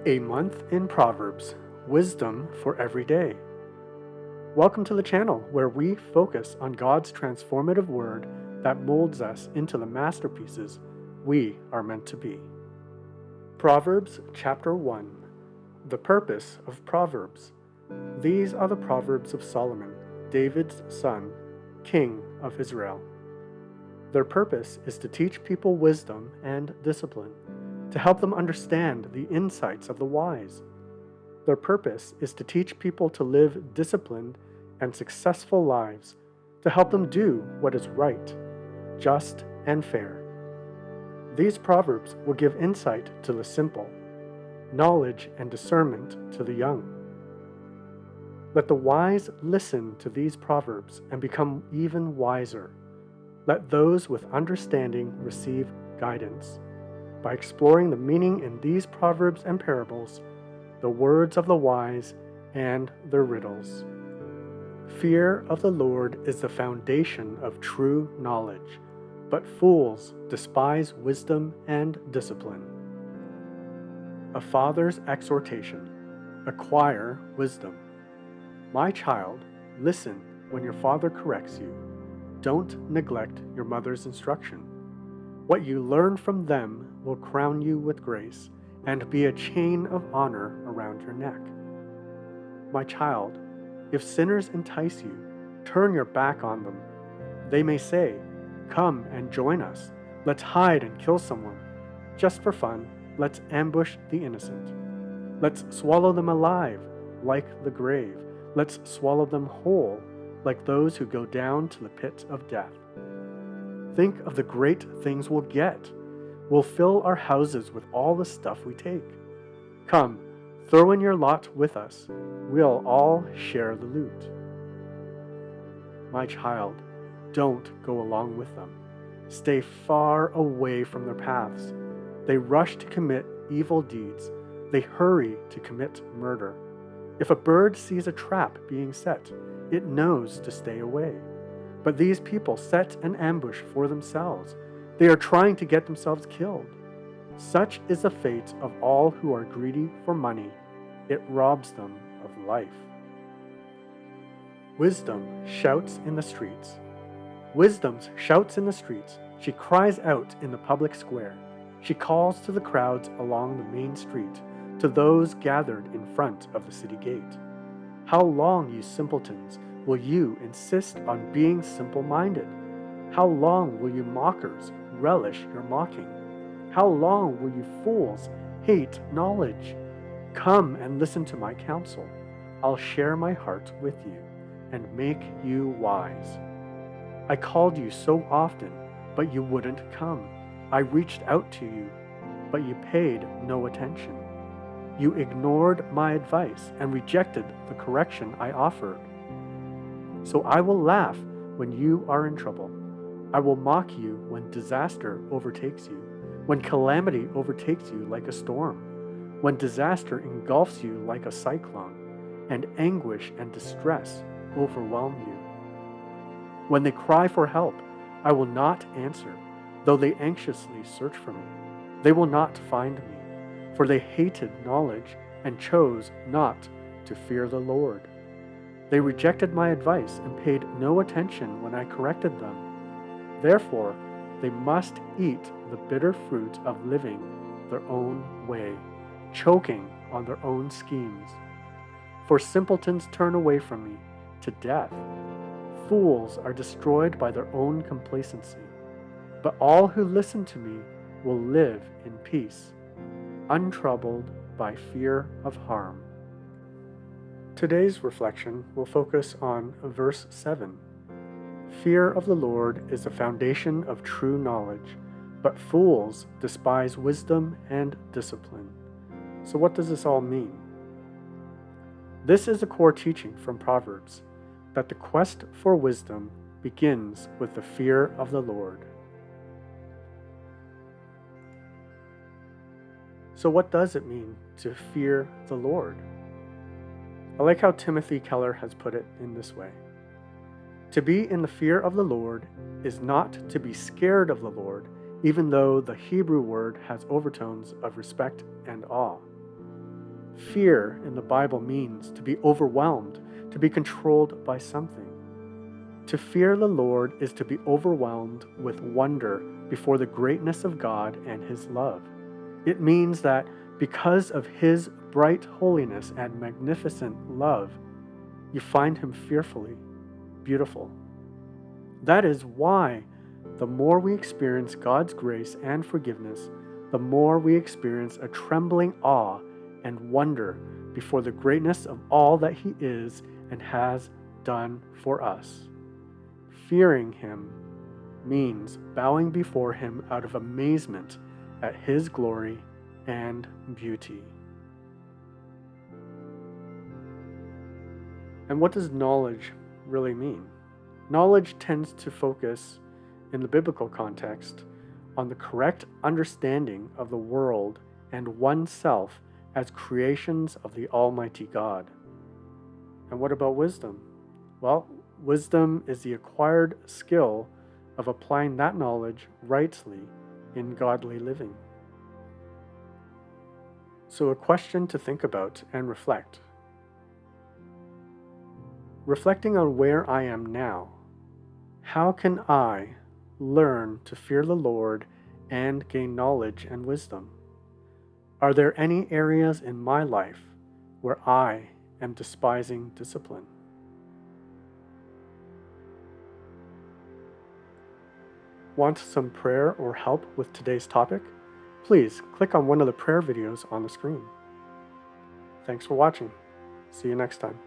A month in Proverbs, wisdom for every day. Welcome to the channel where we focus on God's transformative word that molds us into the masterpieces we are meant to be. Proverbs chapter 1. The purpose of Proverbs. These are the Proverbs of Solomon, David's son, king of Israel. Their purpose is to teach people wisdom and discipline, to help them understand the insights of the wise. Their purpose is to teach people to live disciplined and successful lives, to help them do what is right, just, and fair. These proverbs will give insight to the simple, knowledge and discernment to the young. Let the wise listen to these proverbs and become even wiser. Let those with understanding receive guidance. By exploring the meaning in these proverbs and parables, the words of the wise, and their riddles. Fear of the Lord is the foundation of true knowledge, but fools despise wisdom and discipline. A father's exhortation. Acquire wisdom. My child, listen when your father corrects you. Don't neglect your mother's instruction. What you learn from them will crown you with grace and be a chain of honor around your neck. My child, if sinners entice you, turn your back on them. They may say, "Come and join us. Let's hide and kill someone. Just for fun, let's ambush the innocent. Let's swallow them alive, like the grave. Let's swallow them whole, like those who go down to the pit of death." Think of the great things we'll get. We'll fill our houses with all the stuff we take. Come, throw in your lot with us. We'll all share the loot. My child, don't go along with them. Stay far away from their paths. They rush to commit evil deeds. They hurry to commit murder. If a bird sees a trap being set, it knows to stay away. But these people set an ambush for themselves. They are trying to get themselves killed. Such is the fate of all who are greedy for money. It robs them of life. Wisdom shouts in the streets. Wisdom shouts in the streets. She cries out in the public square. She calls to the crowds along the main street, to those gathered in front of the city gate. How long, you simpletons, will you insist on being simple-minded? How long will you mockers relish your mocking? How long will you fools hate knowledge? Come and listen to my counsel. I'll share my heart with you and make you wise. I called you so often, but you wouldn't come. I reached out to you, but you paid no attention. You ignored my advice and rejected the correction I offered. So I will laugh when you are in trouble. I will mock you when disaster overtakes you, when calamity overtakes you like a storm, when disaster engulfs you like a cyclone, and anguish and distress overwhelm you. When they cry for help, I will not answer, though they anxiously search for me. They will not find me, for they hated knowledge and chose not to fear the Lord. They rejected my advice and paid no attention when I corrected them. Therefore, they must eat the bitter fruit of living their own way, choking on their own schemes. For simpletons turn away from me to death. Fools are destroyed by their own complacency. But all who listen to me will live in peace, untroubled by fear of harm. Today's reflection will focus on verse 7. Fear of the Lord is the foundation of true knowledge, but fools despise wisdom and discipline. So what does this all mean? This is a core teaching from Proverbs, that the quest for wisdom begins with the fear of the Lord. So what does it mean to fear the Lord? I like how Timothy Keller has put it in this way. To be in the fear of the Lord is not to be scared of the Lord, even though the Hebrew word has overtones of respect and awe. Fear in the Bible means to be overwhelmed, to be controlled by something. To fear the Lord is to be overwhelmed with wonder before the greatness of God and His love. It means that because of His bright holiness and magnificent love, you find Him fearfully beautiful. That is why the more we experience God's grace and forgiveness, the more we experience a trembling awe and wonder before the greatness of all that He is and has done for us. Fearing Him means bowing before Him out of amazement at His glory and beauty. And what does knowledge really mean? Knowledge tends to focus, in the biblical context, on the correct understanding of the world and oneself as creations of the Almighty God. And what about wisdom? Well, wisdom is the acquired skill of applying that knowledge rightly in godly living. So, a question to think about and reflect. Reflecting on where I am now, how can I learn to fear the Lord and gain knowledge and wisdom? Are there any areas in my life where I am despising discipline? Want some prayer or help with today's topic? Please click on one of the prayer videos on the screen. Thanks for watching. See you next time.